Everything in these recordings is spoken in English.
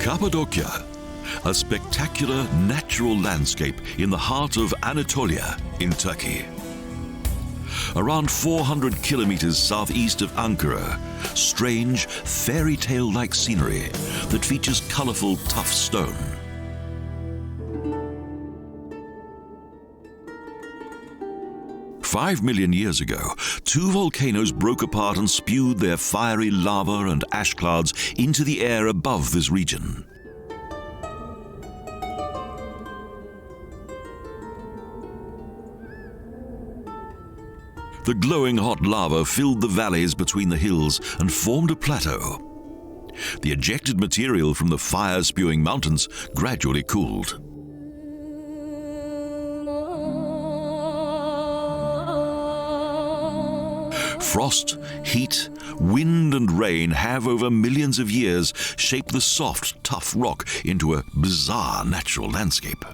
Cappadocia, a spectacular natural landscape in the heart of Anatolia in Turkey. Around 400 kilometers southeast of Ankara, strange, fairy tale-like scenery that features colorful tuff stone. "5 million years ago, two volcanoes broke apart and spewed their fiery lava and ash clouds into the air above this region. The glowing hot lava filled the valleys between the hills and formed a plateau. The ejected material from the fire-spewing mountains gradually cooled. Frost, heat, wind and rain have over millions of years shaped the soft, tough rock into a bizarre natural landscape.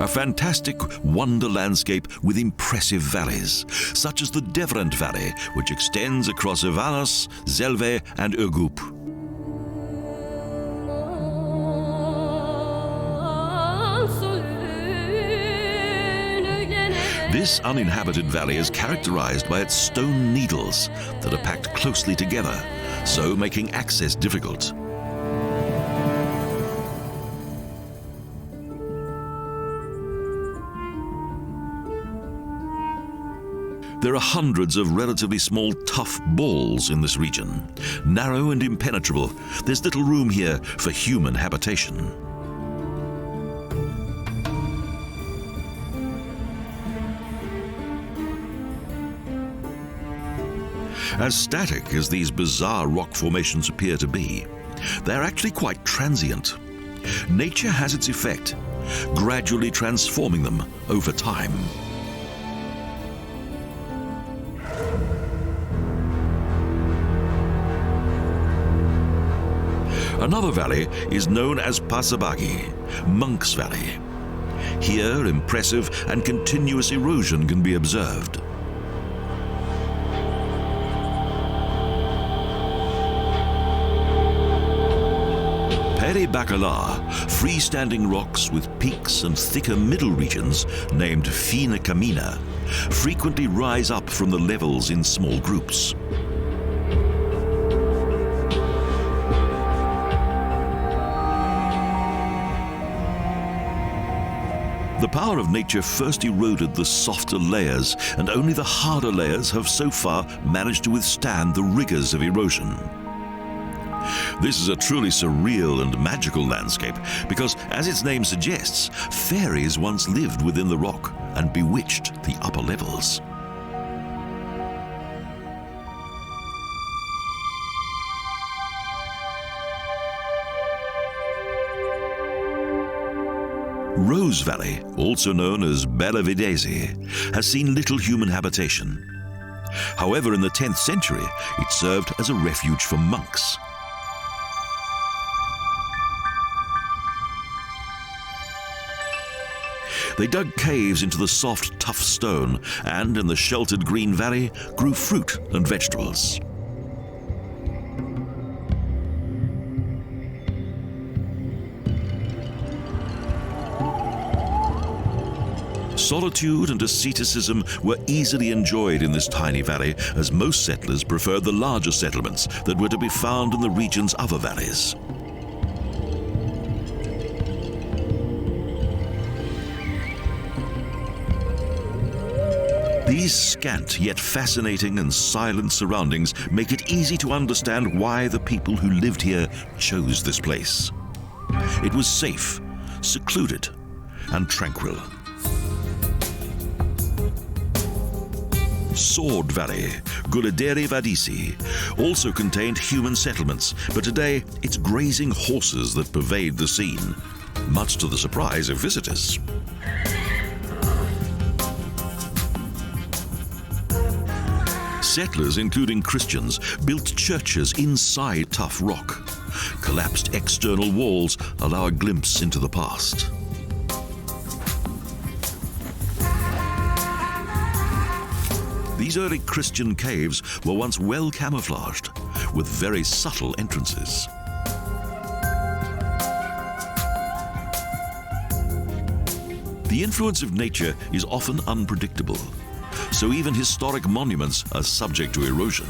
A fantastic wonder landscape with impressive valleys, such as the Devrent Valley, which extends across Ivanos, Zelve and Urgup. This uninhabited valley is characterized by its stone needles that are packed closely together, so making access difficult. There are hundreds of relatively small tuff balls in this region. Narrow and impenetrable, there's little room here for human habitation. As static as these bizarre rock formations appear to be, they're actually quite transient. Nature has its effect, gradually transforming them over time. Another valley is known as Pasabag Monk's Valley. Here, impressive and continuous erosion can be observed. Bacala, freestanding rocks with peaks and thicker middle regions named fine camina, frequently rise up from the levels in small groups. The power of nature first eroded the softer layers, and only the harder layers have so far managed to withstand the rigors of erosion. This is a truly surreal and magical landscape because, as its name suggests, fairies once lived within the rock and bewitched the upper levels. Rose Valley, also known as Bella Videsi, has seen little human habitation. However, in the 10th century, it served as a refuge for monks. They dug caves into the soft, tough stone and, in the sheltered green valley, grew fruit and vegetables. Solitude and asceticism were easily enjoyed in this tiny valley, as most settlers preferred the larger settlements that were to be found in the region's other valleys. These scant yet fascinating and silent surroundings make it easy to understand why the people who lived here chose this place. It was safe, secluded, and tranquil. Sword Valley, Gulederi Vadisi, also contained human settlements, but today it's grazing horses that pervade the scene, much to the surprise of visitors. Settlers, including Christians, built churches inside tough rock. Collapsed external walls allow a glimpse into the past. These early Christian caves were once well camouflaged, with very subtle entrances. The influence of nature is often unpredictable, so even historic monuments are subject to erosion.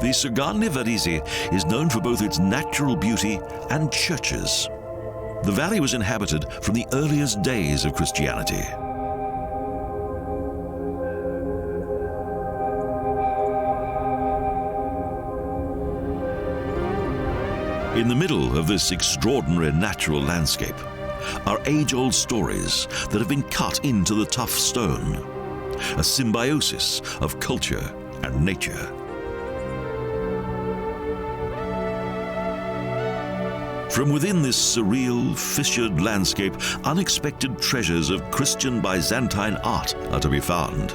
The Ihlara Gorge is known for both its natural beauty and churches. The valley was inhabited from the earliest days of Christianity. In the middle of this extraordinary natural landscape are age-old stories that have been cut into the tough stone, a symbiosis of culture and nature. From within this surreal, fissured landscape, unexpected treasures of Christian Byzantine art are to be found.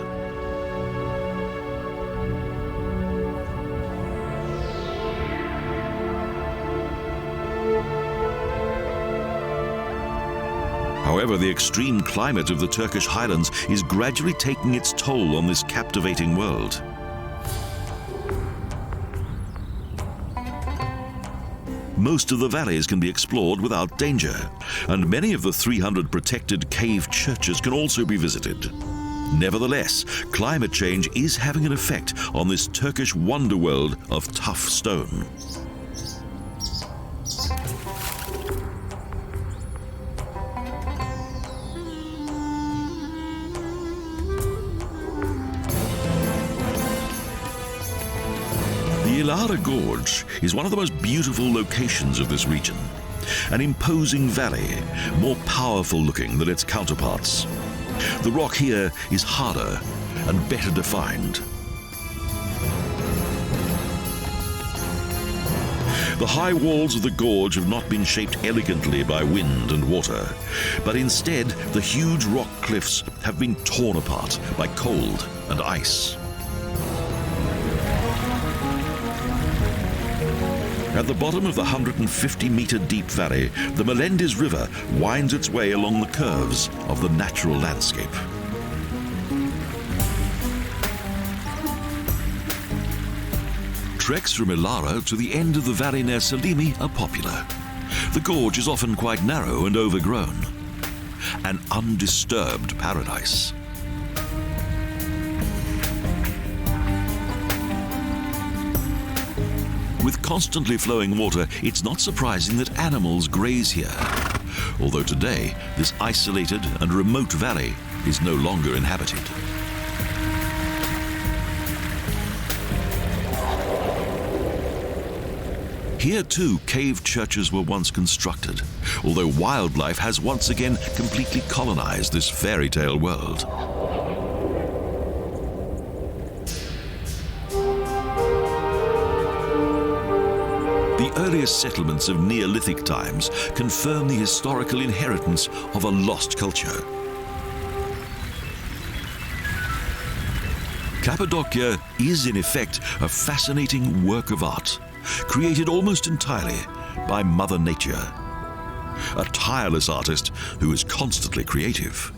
However, the extreme climate of the Turkish highlands is gradually taking its toll on this captivating world. Most of the valleys can be explored without danger, and many of the 300 protected cave churches can also be visited. Nevertheless, climate change is having an effect on this Turkish wonderworld of tough stone. The Ihlara Gorge is one of the most beautiful locations of this region. An imposing valley, more powerful looking than its counterparts. The rock here is harder and better defined. The high walls of the gorge have not been shaped elegantly by wind and water, but instead the huge rock cliffs have been torn apart by cold and ice. At the bottom of the 150-meter deep valley, the Melendez River winds its way along the curves of the natural landscape. Treks from Ihlara to the end of the valley near Salimi are popular. The gorge is often quite narrow and overgrown. An undisturbed paradise. With constantly flowing water, it's not surprising that animals graze here. Although today, this isolated and remote valley is no longer inhabited. Here too, cave churches were once constructed, although wildlife has once again completely colonized this fairy tale world. The earliest settlements of Neolithic times confirm the historical inheritance of a lost culture. Cappadocia is in effect a fascinating work of art, created almost entirely by Mother Nature. A tireless artist who is constantly creative.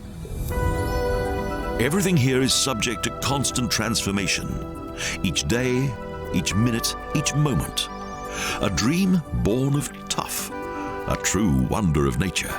Everything here is subject to constant transformation. Each day, each minute, each moment. A dream born of tuff, a true wonder of nature.